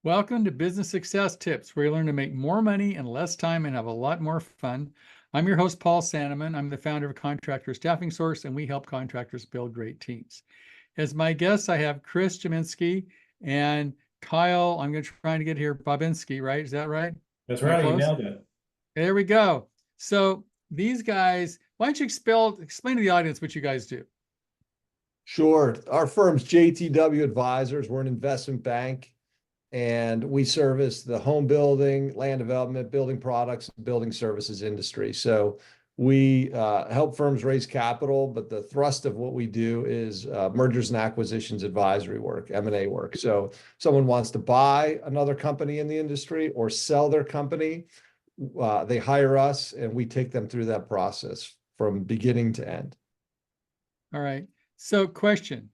Welcome to Business Success Tips, where you learn to make more money in less time and have a lot more fun. I'm your host, Paul Sanneman. I'm the founder of Contractor Staffing Source, and we help contractors build great teams. As my guests, I have Chris Jasinsky and Kyle. I'm going to try to get here Bobinski, right? Is that right? That's Am I right. You close? nailed it. There we go. So these guys, why don't you explain to the audience what you guys do? Sure. Our firm's JTW Advisors. We're an investment bank, and we service the home building, land development, building products, and building services industry. So we help firms raise capital, but the thrust of what we do is mergers and acquisitions advisory work, M&A work. So someone wants to buy another company in the industry or sell their company, they hire us, and we take them through that process from beginning to end. All right. So question.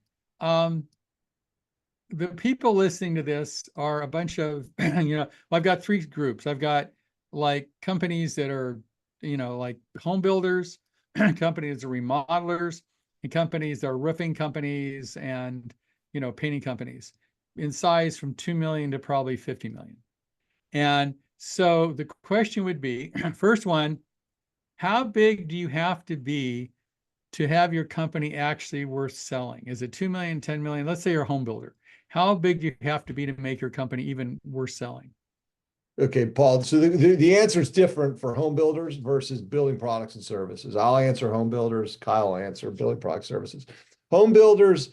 The people listening to this are a bunch of, I've got three groups. I've got like companies that are, like home builders, companies that are remodelers, and companies that are roofing companies and, painting companies in size from 2 million to probably 50 million. And so the question would be, first one, how big do you have to be to have your company actually worth selling? Is it 2 million, 10 million? Let's say you're a home builder. How big do you have to be to make your company even worth selling? Okay, Paul. So the answer is different for home builders versus building products and services. I'll answer home builders. Kyle will answer building product services. Home builders,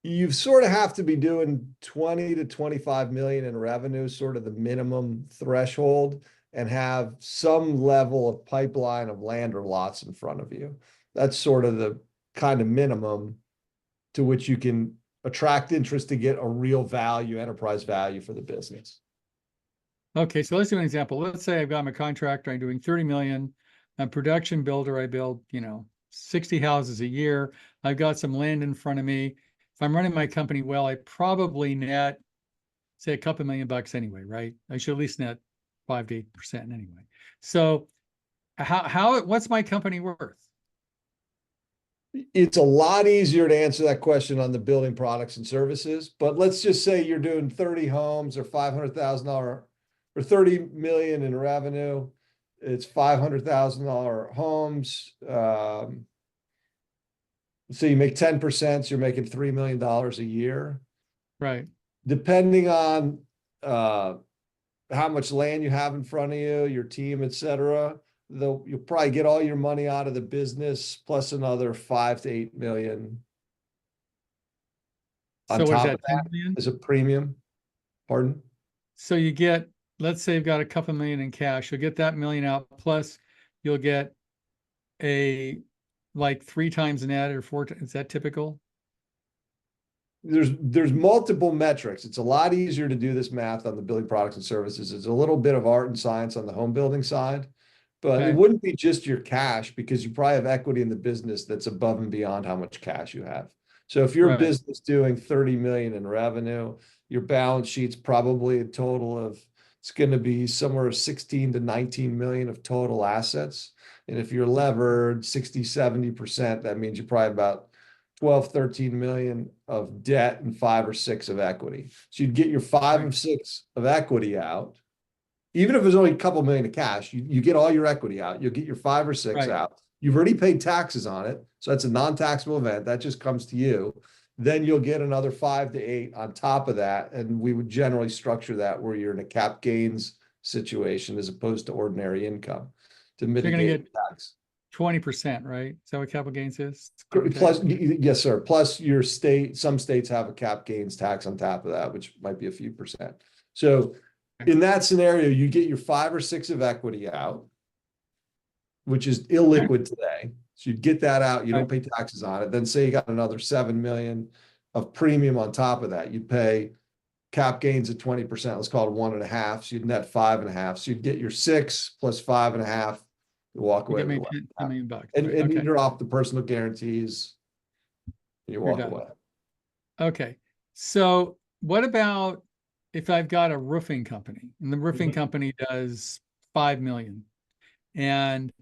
you sort of have to be doing 20 to 25 million in revenue, sort of the minimum threshold, and have some level of pipeline of land or lots in front of you. That's sort of the kind of minimum to which you can attract interest to get a real value, enterprise value for the business. Okay, so let's do an example. Let's say I've got my contractor, I'm doing 30 million. I'm a production builder, I build, 60 houses a year. I've got some land in front of me. If I'm running my company well, I probably net, say, a couple $1 million anyway, right? I should at least net 5 to 8% anyway. So what's my company worth? It's a lot easier to answer that question on the building products and services, but let's just say you're doing 30 homes or $500,000 or 30 million in revenue. It's $500,000 homes. So you make 10%, so you're making $3 million a year. Right. Depending on how much land you have in front of you, your team, et cetera, you'll probably get all your money out of the business plus another 5 to 8 million. On So what is top that, of that 10 million? is a premium. Pardon? So you get, let's say you've got a couple million in cash, you'll get that million out, plus you'll get like 3 times an ad or 4 times. Is that typical? There's multiple metrics. It's a lot easier to do this math on the building products and services. It's a little bit of art and science on the home building side, but it wouldn't be just your cash, because you probably have equity in the business that's above and beyond how much cash you have. So if your business doing 30 million in revenue, your balance sheet's probably a total of, it's going to be somewhere 16 to 19 million of total assets. And if you're levered 60, 70%, that means you're probably about 12, 13 million of debt and 5 or 6 of equity. So you'd get your 5 or 6 of equity out. Even if there's only a couple million of cash, you get all your equity out. You'll get your 5 or 6 out. You've already paid taxes on it. So that's a non-taxable event. That just comes to you. Then you'll get another 5 to 8 on top of that. And we would generally structure that where you're in a cap gains situation as opposed to ordinary income to mitigate tax. 20%, right? Is that what capital gains is? Plus, yes, sir. Plus your state, some states have a cap gains tax on top of that, which might be a few percent. So in that scenario, you get your 5 or 6 of equity out, which is illiquid today. So you'd get that out. You don't pay taxes on it. Then say you got another 7 million of premium on top of that. You'd pay cap gains at 20%. Let's call it 1.5. So you'd net 5.5. So you'd get your 6 plus 5.5. You walk away with $10 million. And you're off the personal guarantees. You walk away. Okay. So what about if I've got a roofing company and the roofing company does 5 million and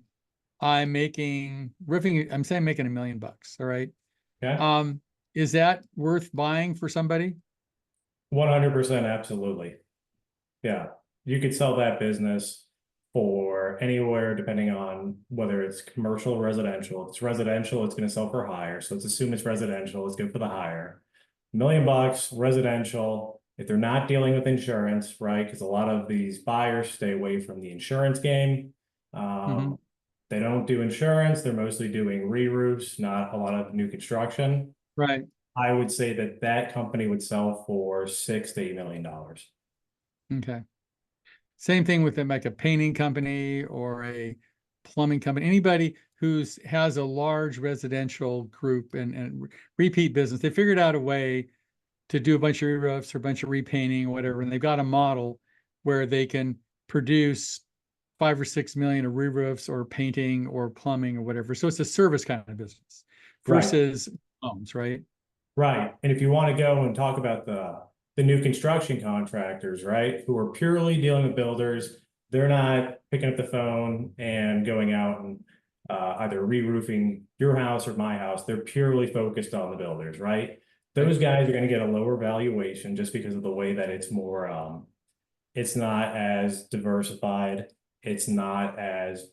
I'm making roofing, I'm saying making $1 million. All right. Yeah. Is that worth buying for somebody? 100%, absolutely. Yeah, you could sell that business for anywhere depending on whether it's commercial or residential. If it's residential, it's going to sell for higher. So let's assume it's residential, it's good for the higher. $1 million residential. If they're not dealing with insurance, right? Because a lot of these buyers stay away from the insurance game. Mhm. They don't do insurance. They're mostly doing re-roofs, not a lot of new construction. Right. I would say that that company would sell for $6 to $8 million. Okay. Same thing with like a painting company or a plumbing company, anybody who's has a large residential group and repeat business. They figured out a way to do a bunch of re-roofs or a bunch of repainting or whatever, and they've got a model where they can produce 5 or 6 million of re-roofs or painting or plumbing or whatever. So it's a service kind of business Right. versus homes, right? Right. And if you want to go and talk about the new construction contractors, right, who are purely dealing with builders, they're not picking up the phone and going out and either re-roofing your house or my house. They're purely focused on the builders, right? Those guys are going to get a lower valuation just because of the way that it's more, it's not as diversified. It's not as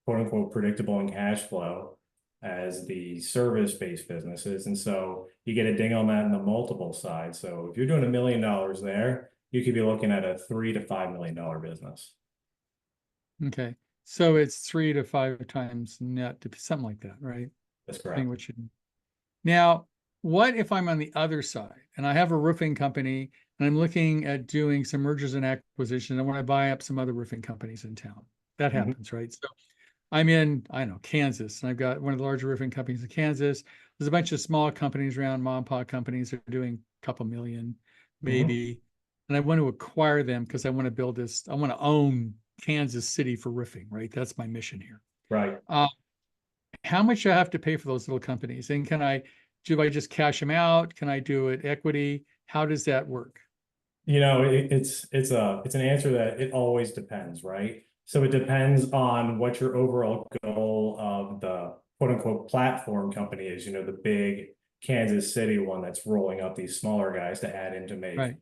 quote unquote predictable in cash flow as the service-based businesses. And so you get a ding on that in the multiple side. So if you're doing $1 million there, you could be looking at a $3 to $5 million business. Okay. So it's 3 to 5 times net, something like that, right? That's Depending correct. what you Now, what if I'm on the other side and I have a roofing company and I'm looking at doing some mergers and acquisitions? I want to buy up some other roofing companies in town. That Mhm. happens, right? So I'm in, I don't know, Kansas, and I've got one of the larger roofing companies in Kansas. There's a bunch of small companies around, mom and pop companies that are doing a couple million, Mhm. maybe. And I want to acquire them because I want to build this, I want to own Kansas City for roofing, right? That's my mission here. Right. Uh, how much do I have to pay for those little companies? And do I just cash them out? Can I do it equity? How does that work? It's an answer that it always depends, right? So it depends on what your overall goal of the quote unquote platform company is, the big Kansas City one that's rolling up these smaller guys to add in to make Right.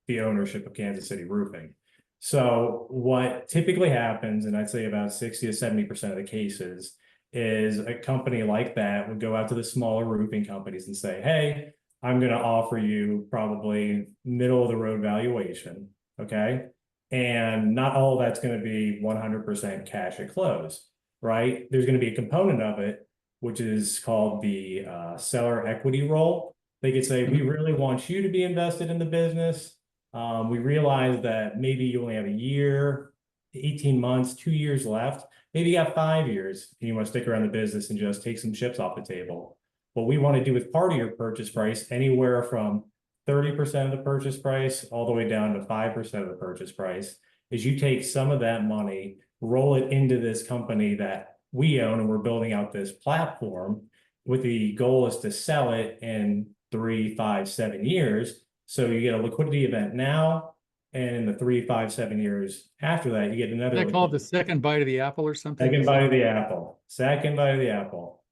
the ownership of Kansas City Roofing. So what typically happens, and I'd say about 60 to 70% of the cases, is a company like that would go out to the smaller roofing companies and say, hey, I'm going to offer you probably middle of the road valuation. Okay. And not all of that's going to be 100% cash at close, right? There's going to be a component of it, which is called the seller equity role. They could say, we Mhm. really want you to be invested in the business. We realize that maybe you only have a year, 18 months, 2 years left. Maybe you got 5 years and you want to stick around the business and just take some chips off the table. What we want to do with part of your purchase price, anywhere from 30% of the purchase price all the way down to 5% of the purchase price, is you take some of that money, roll it into this company that we own, and we're building out this platform with the goal is to sell it in 3, 5, 7 years. So you get a liquidity event now, and in the 3, 5, 7 years after that, you get Is another that called liquidity. the second bite of the apple or something? Second Is bite that of the apple. Second bite of the apple.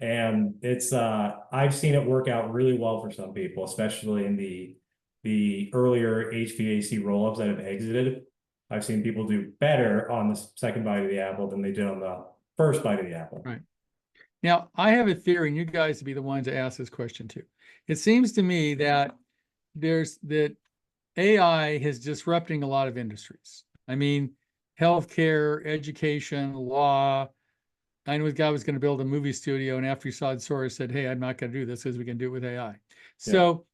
And it's I've seen it work out really well for some people, especially in the earlier HVAC roll-ups that have exited. I've seen people do better on the second bite of the apple than they did on the first bite of the apple. right? Now, I have a theory, and you guys to be the ones to ask this question too. It seems to me that that AI is disrupting a lot of industries. I mean, healthcare, education, law. I know a guy was going to build a movie studio, and after he saw the source, said, "Hey, I'm not going to do this because we can do it with AI." Yeah. So,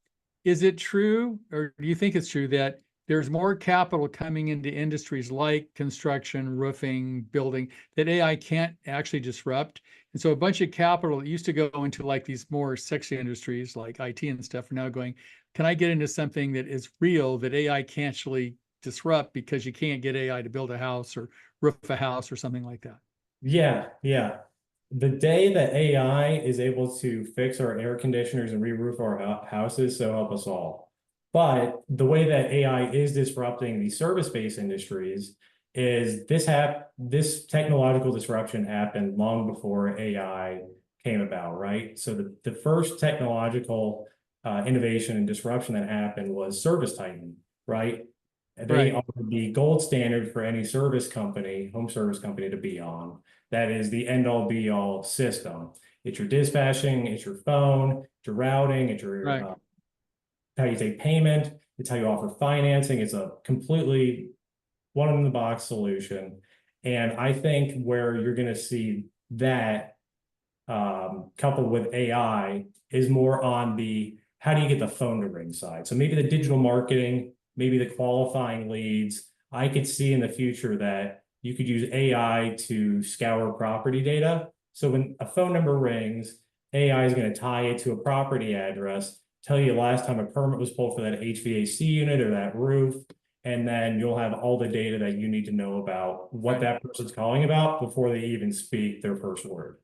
is it true, or do you think it's true that there's more capital coming into industries like construction, roofing, building that AI can't actually disrupt? And so, a bunch of capital that used to go into like these more sexy industries like IT and stuff are now going, "Can I get into something that is real that AI can't actually disrupt because you can't get AI to build a house or roof a house or something like that?" Yeah, yeah. The day that AI is able to fix our air conditioners and re-roof our houses, so help us all. But the way that AI is disrupting the service-based industries is this technological disruption happened long before AI came about, right? So the first technological innovation and disruption that happened was ServiceTitan, right? They Right. are the gold standard for any service company, home service company to be on. That is the end all be all system. It's your dispatching, it's your phone, it's your routing, it's your Right. how you take payment, it's how you offer financing. It's a completely one in the box solution. And I think where you're going to see that coupled with AI is more on the how do you get the phone to ring side. So maybe the digital marketing, maybe the qualifying leads. I could see in the future that you could use AI to scour property data. So when a phone number rings, AI is going to tie it to a property address, tell you last time a permit was pulled for that HVAC unit or that roof, and then you'll have all the data that you need to know about what that person's calling about before they even speak their first word.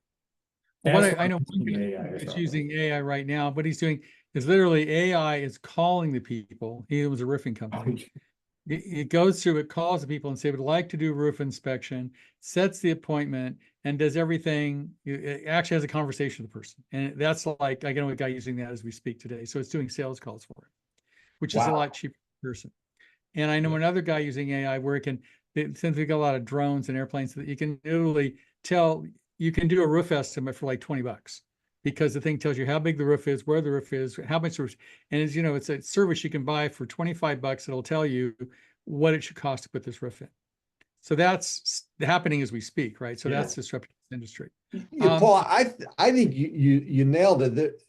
Well, That's I know what AI is it's from. using AI right now. What he's doing is literally AI is calling the people. He was a roofing company. It goes through, it calls the people and say, would like to do roof inspection, sets the appointment, and does everything. It actually has a conversation with the person. And that's like, I know a guy using that as we speak today. So it's doing sales calls for it, which is a lot cheaper per person. And I know another guy using AI where it can, since we got a lot of drones and airplanes, that you can literally tell, you can do a roof estimate for like $20 because the thing tells you how big the roof is, where the roof is, how much roof, and as you know, it's a service you can buy for $25. It'll tell you what it should cost to put this roof in. So that's happening as we speak, right? So that's disrupting this industry. Yeah, Paul, I think you nailed it.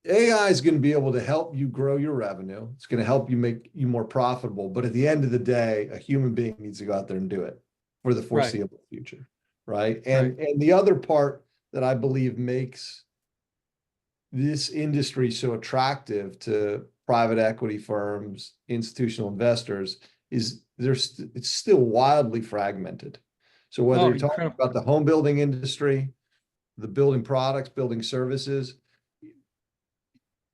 AI is going to be able to help you grow your revenue. It's going to help you make you more profitable. But at the end of the day, a human being needs to go out there and do it for the foreseeable future, right? And the other part that I believe makes this industry so attractive to private equity firms, institutional investors, is it's still wildly fragmented. So whether you're talking about the home building industry, the building products, building services,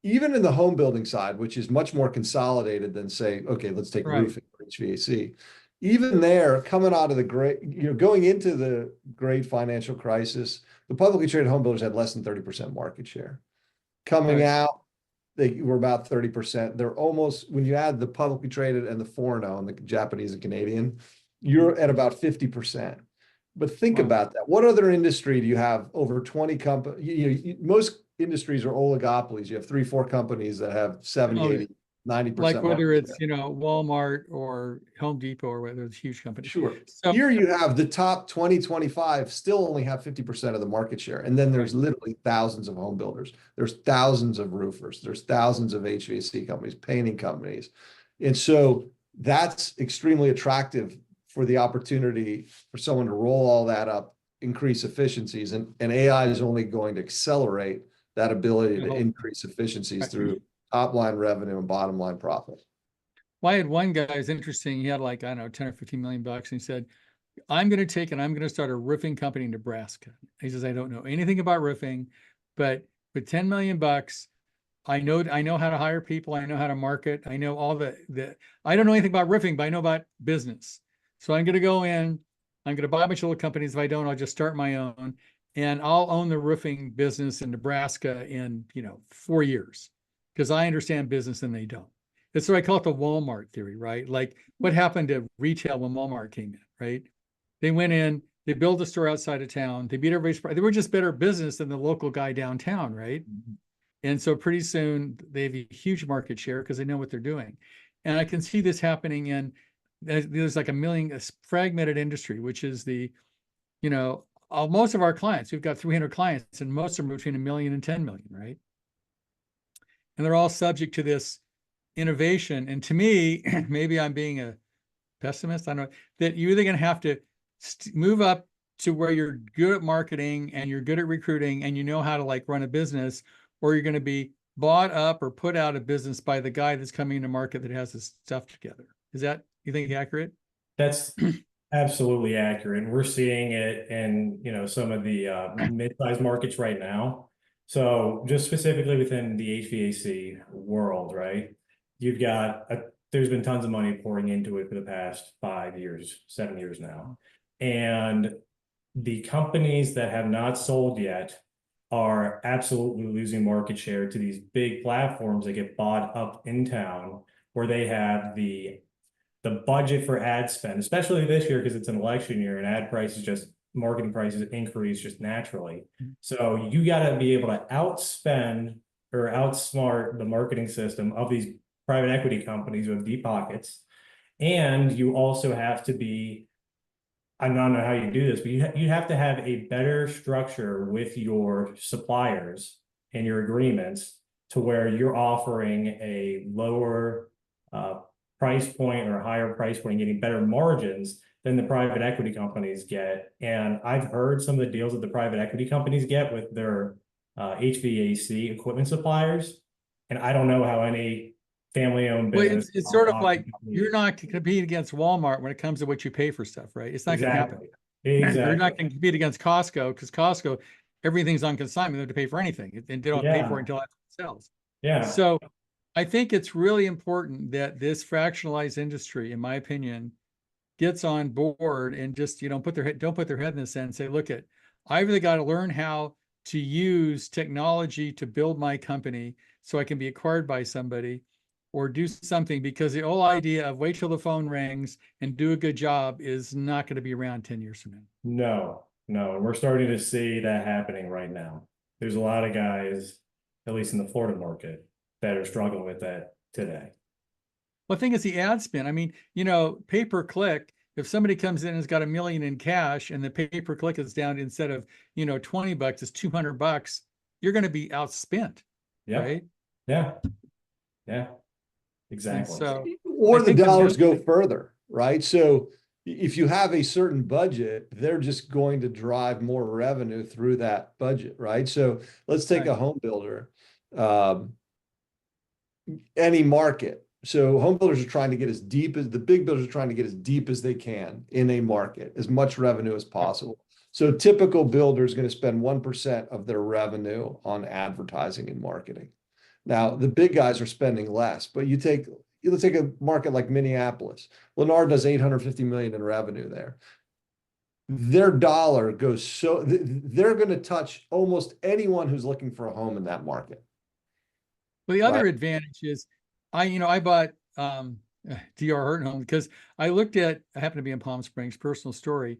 even in the home building side, which is much more consolidated than say, okay, let's take roofing or HVAC. Even there, coming out of the great, going into the great financial crisis, the publicly traded home builders had less than 30% market share. Coming out, they were about 30%. They're almost, when you add the publicly traded and the foreign-owned, the Japanese and Canadian, you're at about 50%. But think about that. What other industry do you have over 20 companies? Most industries are oligopolies. You have 3-4 companies that have 70, 80, 90%. Like whether it's, Walmart or Home Depot or whether it's huge companies. Sure. So here you have the top 20, 25 still only have 50% of the market share. And then there's literally thousands of home builders. There's thousands of roofers. There's thousands of HVAC companies, painting companies. And so that's extremely attractive for the opportunity for someone to roll all that up, increase efficiencies. And AI is only going to accelerate that ability to increase efficiencies through top line revenue and bottom line profit. Well, I had one guy, it's interesting. He had like, I don't know, 10 or 15 million bucks. And he said, I'm going to start a roofing company in Nebraska. He says, I don't know anything about roofing, but with 10 million bucks, I know how to hire people. I know how to market. I know all I don't know anything about roofing, but I know about business. So I'm going to go in, I'm going to buy a bunch of little companies. If I don't, I'll just start my own and I'll own the roofing business in Nebraska in, 4 years because I understand business and they don't. That's what I call it the Walmart theory, right? Like what happened to retail when Walmart came in, right? They went in, they built a store outside of town. They beat everybody's price. They were just better business than the local guy downtown, right? And so pretty soon they have a huge market share because they know what they're doing. And I can see this happening there's like a fragmented industry, which is most of our clients, we've got 300 clients and most of them are between 1 million and 10 million, right? And they're all subject to this innovation. And to me, maybe I'm being a pessimist, I don't know, that you're either going to have to move up to where you're good at marketing and you're good at recruiting and you know how to like run a business, or you're going to be bought up or put out of business by the guy that's coming into market that has this stuff together. Is that, you think, accurate? That's absolutely accurate. And we're seeing it in, some of the mid-sized markets right now. So just specifically within the HVAC world, right? You've got, there's been tons of money pouring into it for the past 5 years, 7 years now. And the companies that have not sold yet are absolutely losing market share to these big platforms that get bought up in town, where they have the budget for ad spend, especially this year because it's an election year and marketing prices increase just naturally. So you got to be able to outspend or outsmart the marketing system of these private equity companies with deep pockets. And you also have to be, I don't know how you do this, but you have to have a better structure with your suppliers and your agreements to where you're offering a lower price point or a higher price point, getting better margins than the private equity companies get. And I've heard some of the deals that the private equity companies get with their HVAC equipment suppliers. And I don't know how any family-owned Well, business. it's sort of like you're not competing against Walmart when it comes to what you pay for stuff, right? It's not going to happen. Exactly. You're not going to compete against Costco because Costco, everything's on consignment. They have to pay for anything, and they don't pay for it until after it sells. Yeah. So I think it's really important that this fractionalized industry, in my opinion, gets on board and just, don't put their head in the sand and say, look, I've really got to learn how to use technology to build my company so I can be acquired by somebody or do something, because the whole idea of wait till the phone rings and do a good job is not going to be around 10 years from now. No. And we're starting to see that happening right now. There's a lot of guys, at least in the Florida market, that are struggling with that today. Well, the thing is the ad spend. I mean, pay per click. If somebody comes in and has got $1 million in cash and the pay per click is down, instead of, $20, it's $200, you're going to be outspent. Yeah. Right. Yeah. Exactly. So, or the dollars go further, right? So if you have a certain budget, they're just going to drive more revenue through that budget, right? So let's take a home builder, any market. So home builders are trying to get the big builders are trying to get as deep as they can in a market, as much revenue as possible. So typical builder is going to spend 1% of their revenue on advertising and marketing. Now, the big guys are spending less, but let's take a market like Minneapolis. Lennar does $850 million in revenue there. Their dollar goes they're going to touch almost anyone who's looking for a home in that market. Well, the other advantage is I bought D.R. Horton home because I happened to be in Palm Springs, personal story.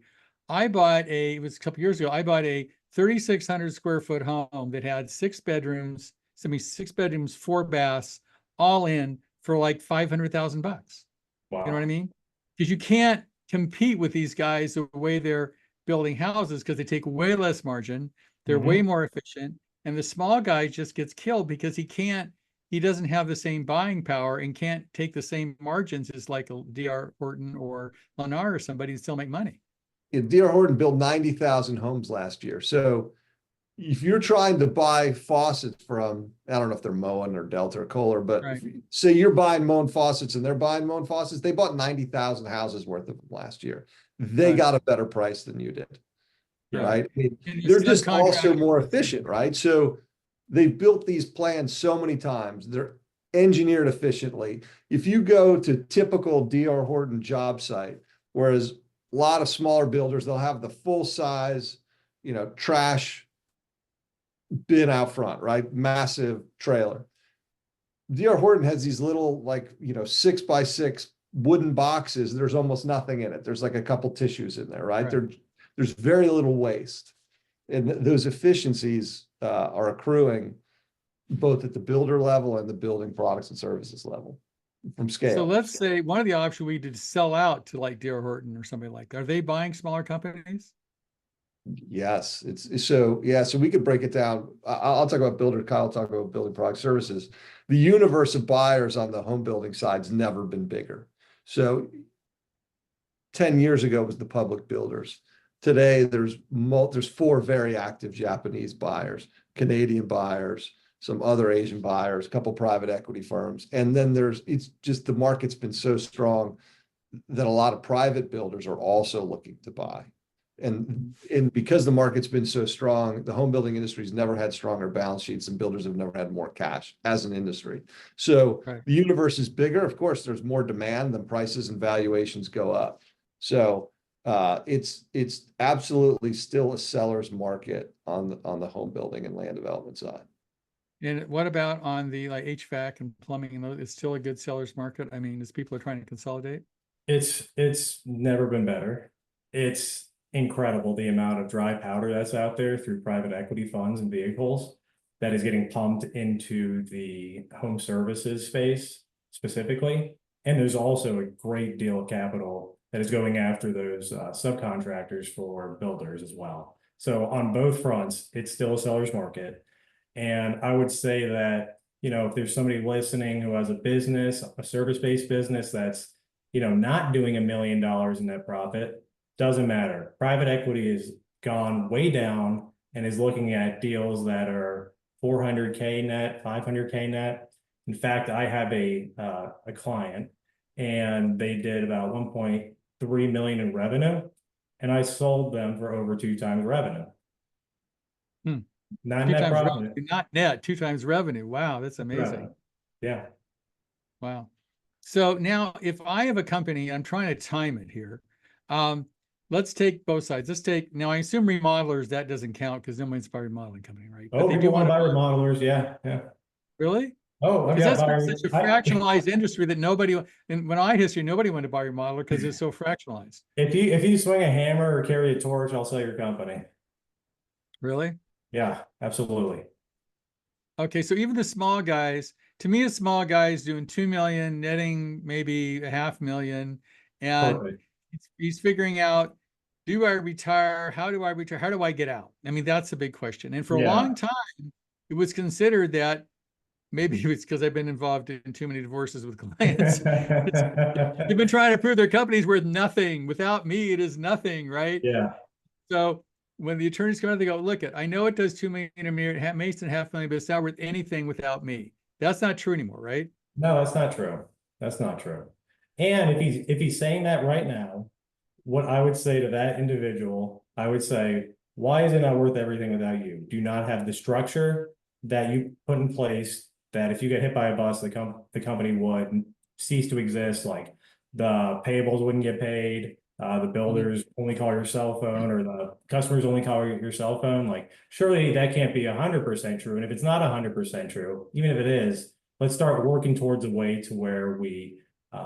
It was a couple years ago, I bought a 3,600 square foot home that had 6 bedrooms, 4 baths, all in for like $500,000. Wow. You know what I mean? Because you can't compete with these guys the way they're building houses, because they take way less margin. They're way more efficient. And the small guy just gets killed because he doesn't have the same buying power and can't take the same margins as like a D.R. Horton or Lennar or somebody and still make money. Yeah, D.R. Horton built 90,000 homes last year. So if you're trying to buy faucets from, I don't know if they're Moen or Delta or Kohler, but say you're buying Moen faucets and they're buying Moen faucets, they bought 90,000 houses worth of them last year. They got a better price than you did, right? I mean, they're just also more efficient, right? So they've built these plans so many times. They're engineered efficiently. If you go to typical D.R. Horton job site, whereas a lot of smaller builders, they'll have the full size, trash bin out front, right? Massive trailer. D.R. Horton has these little 6x6 wooden boxes. There's almost nothing in it. There's like a couple tissues in there, right? There's very little waste. And those efficiencies are accruing both at the builder level and the building products and services level from scale. So let's say one of the options we did sell out to like D.R. Horton or somebody like that. Are they buying smaller companies? Yes, so we could break it down. I'll talk about builder, Kyle will talk about building product services. The universe of buyers on the home building side's never been bigger. So 10 years ago was the public builders. Today there's 4 very active Japanese buyers, Canadian buyers, some other Asian buyers, a couple private equity firms, and then it's just the market's been so strong that a lot of private builders are also looking to buy. And because the market's been so strong, the home building industry's never had stronger balance sheets, and builders have never had more cash as an industry. So the universe is bigger. Of course, there's more demand, then prices and valuations go up. So It's absolutely still a seller's market on the home building and land development side. And what about on the like HVAC and plumbing? And it's still a good seller's market. I mean, as people are trying to consolidate. It's never been better. It's incredible the amount of dry powder that's out there through private equity funds and vehicles that is getting pumped into the home services space specifically. And there's also a great deal of capital that is going after those subcontractors for builders as well. So on both fronts, it's still a seller's market. And I would say that, you know, if there's somebody listening who has a business, a service-based business that's, you know, not doing $1 million in net profit, doesn't matter. Private equity has gone way down and is looking at deals that are 400K net, 500K net. In fact, I have a client and they did about 1.3 million in revenue, and I sold them for over 2 times revenue. Not net profit. Revenue, not net, 2 times revenue. Wow, that's amazing. Revenue. Yeah. Wow. So now if I have a company, I'm trying to time it here. Let's take both sides. Let's take, now I assume remodelers, that doesn't count because no one's by remodeling company, right? Oh, people want to buy remodelers. Yeah. Yeah. Really? Oh, because that's such a fractionalized industry that nobody, in my history, nobody wanted to buy remodeler because it's so fractionalized. If you swing a hammer or carry a torch, I'll sell your company. Really? Yeah, absolutely. Okay, so even the small guys, to me, a small guy is doing 2 million, netting maybe $500,000, and he's figuring out, do I retire? How do I retire? How do I get out? I mean, that's a big question. And for a long time, it was considered that maybe it's because I've been involved in too many divorces with clients. They've been trying to prove their company's worth nothing. Without me, it is nothing, right? Yeah. So when the attorneys come out, they go, look, I know it does 2 million a year, makes it $500,000, but it's not worth anything without me. That's not true anymore, right? No, that's not true. That's not true. And if he's saying that right now, what I would say to that individual, I would say, why is it not worth everything without you? Do you not have the structure that you put in place that if you get hit by a bus, the company would cease to exist? Like the payables wouldn't get paid, the builders only call your cell phone, or the customers only call your cell phone. Like, surely that can't be 100% true. And if it's not 100% true, even if it is, let's start working towards a way to where we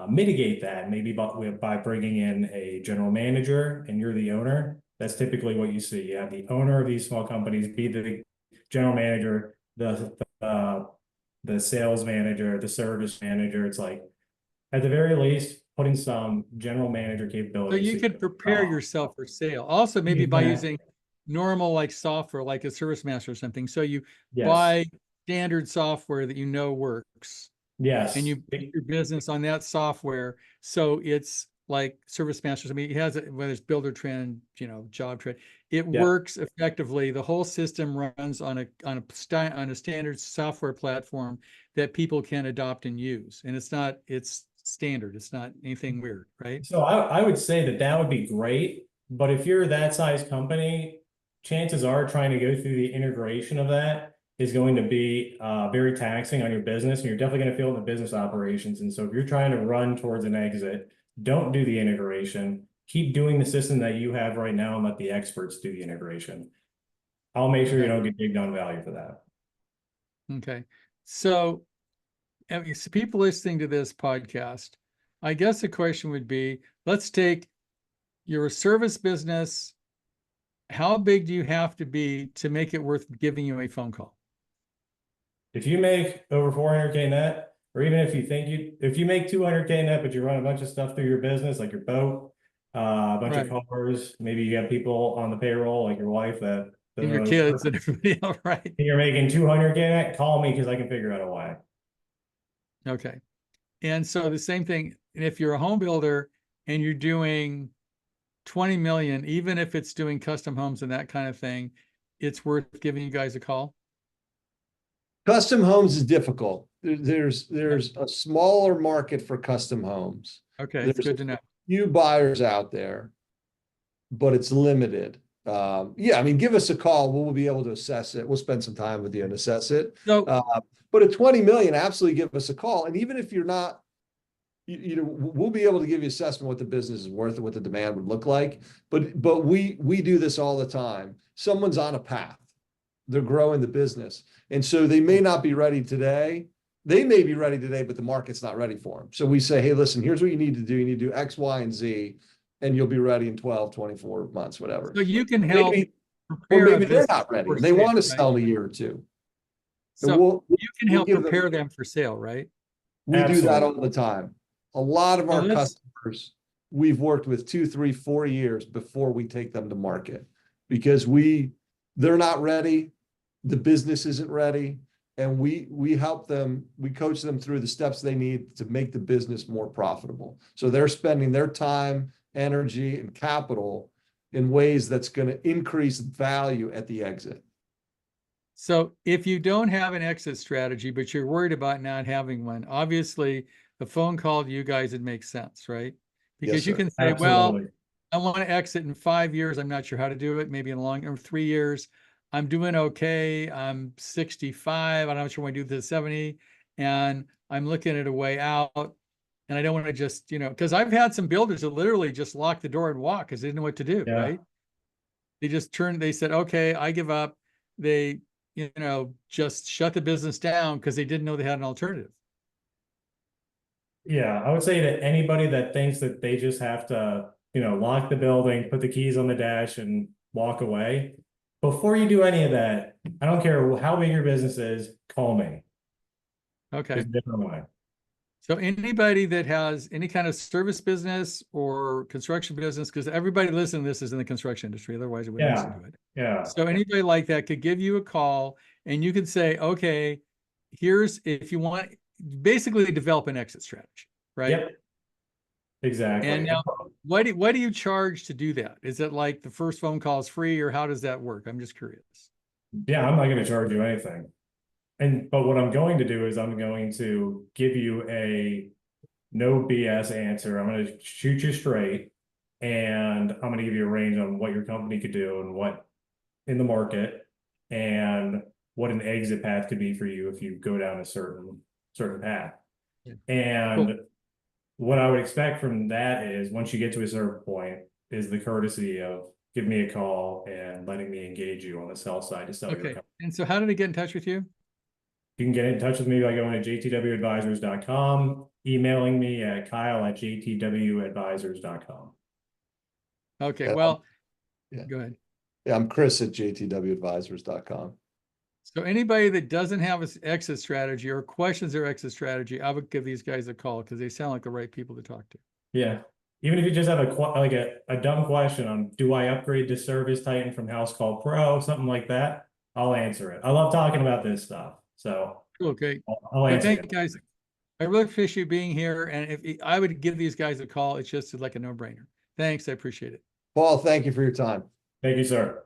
mitigate that, maybe by bringing in a general manager and you're the owner. That's typically what you see. You have the owner of these small companies be the general manager, the sales manager, the service manager. It's like, at the very least, putting some general manager capabilities. So you could prepare yourself for sale. Also, maybe by using normal like software, like a Service Master or something. So you buy standard software that you know works. Yes. And you build your business on that software. So it's like Service Masters. I mean, it has, whether it's Builder Trend, you know, Job Trend, it works effectively. The whole system runs on a standard software platform that people can adopt and use. And it's standard. It's not anything weird, right? So I would say that would be great. But if you're that size company, chances are trying to go through the integration of that is going to be very taxing on your business, and you're definitely going to feel it in the business operations. And so if you're trying to run towards an exit, don't do the integration. Keep doing the system that you have right now and let the experts do the integration. I'll make sure you don't get digged on value for that. Okay. So people listening to this podcast, I guess the question would be, let's take your service business. How big do you have to be to make it worth giving you a phone call? If you make over 400K net, or even if you make 200K net, but you run a bunch of stuff through your business, like your boat, a bunch of cars, maybe you have people on the payroll, like your wife and your kids and everybody else, right? And you're making 200K net, call me because I can figure out a way. Okay. And so the same thing, if you're a home builder and you're doing 20 million, even if it's doing custom homes and that kind of thing, it's worth giving you guys a call. Custom homes is difficult. There's a smaller market for custom homes. Okay, it's good to know. Few buyers out there, but it's limited. Yeah, I mean, give us a call. We'll be able to assess it. We'll spend some time with you and assess it. So, but at 20 million, absolutely give us a call. And even if you're not we'll be able to give you assessment what the business is worth and what the demand would look like. But we do this all the time. Someone's on a path. They're growing the business. And so they may not be ready today. They may be ready today, but the market's not ready for them. So we say, hey, listen, here's what you need to do. You need to do X, Y, and Z, and you'll be ready in 12, 24 months, whatever. So you can help. Or maybe they're not ready. They want to sell in a year or two. So you can help prepare them for sale, right? We do that all the time. A lot of our customers, we've worked with 2, 3, 4 years before we take them to market, because they're not ready. The business isn't ready. And we help them, we coach them through the steps they need to make the business more profitable. So they're spending their time, energy, and capital in ways that's going to increase value at the exit. So if you don't have an exit strategy, but you're worried about not having one, obviously the phone call to you guys, it makes sense, right? Because you can say, well, I want to exit in 5 years. I'm not sure how to do it. Maybe in long or 3 years. I'm doing okay. I'm 65. I'm not sure when I do this 70. And I'm looking at a way out. And I don't want to just, because I've had some builders that literally just lock the door and walk because they didn't know what to do, right? They just they said, okay, I give up. They, just shut the business down because they didn't know they had an alternative. Yeah, I would say that anybody that thinks that they just have to, lock the building, put the keys on the dash and walk away. Before you do any of that, I don't care how big your business is, call me. Okay. There's a different way. So anybody that has any kind of service business or construction business, because everybody listening to this is in the construction industry, otherwise it wouldn't listen to it. Yeah. So anybody like that could give you a call and you can say, okay, if you want, basically develop an exit strategy, right? Yep. Exactly. And now, what do you charge to do that? Is it like the first phone call is free, or how does that work? I'm just curious. Yeah, I'm not going to charge you anything. But what I'm going to do is I'm going to give you a no BS answer. I'm going to shoot you straight, and I'm going to give you a range on what your company could do and what in the market, and what an exit path could be for you if you go down a certain path. And what I would expect from that is, once you get to a certain point, is the courtesy of giving me a call and letting me engage you on the sell side to sell your company. And so how did I get in touch with you? You can get in touch with me by going to jtwadvisors.com, emailing me at kyle@jtwadvisors.com. Okay, well, go ahead. Yeah, I'm Chris at jtwadvisors.com. So anybody that doesn't have an exit strategy or questions their exit strategy, I would give these guys a call because they sound like the right people to talk to. Yeah. Even if you just have a dumb question on, do I upgrade to ServiceTitan from House Call Pro, something like that, I'll answer it. I love talking about this stuff. So okay. I'll answer it. Guys, I really appreciate you being here. And if I would give these guys a call, it's just like a no-brainer. Thanks. I appreciate it. Paul, thank you for your time. Thank you, sir.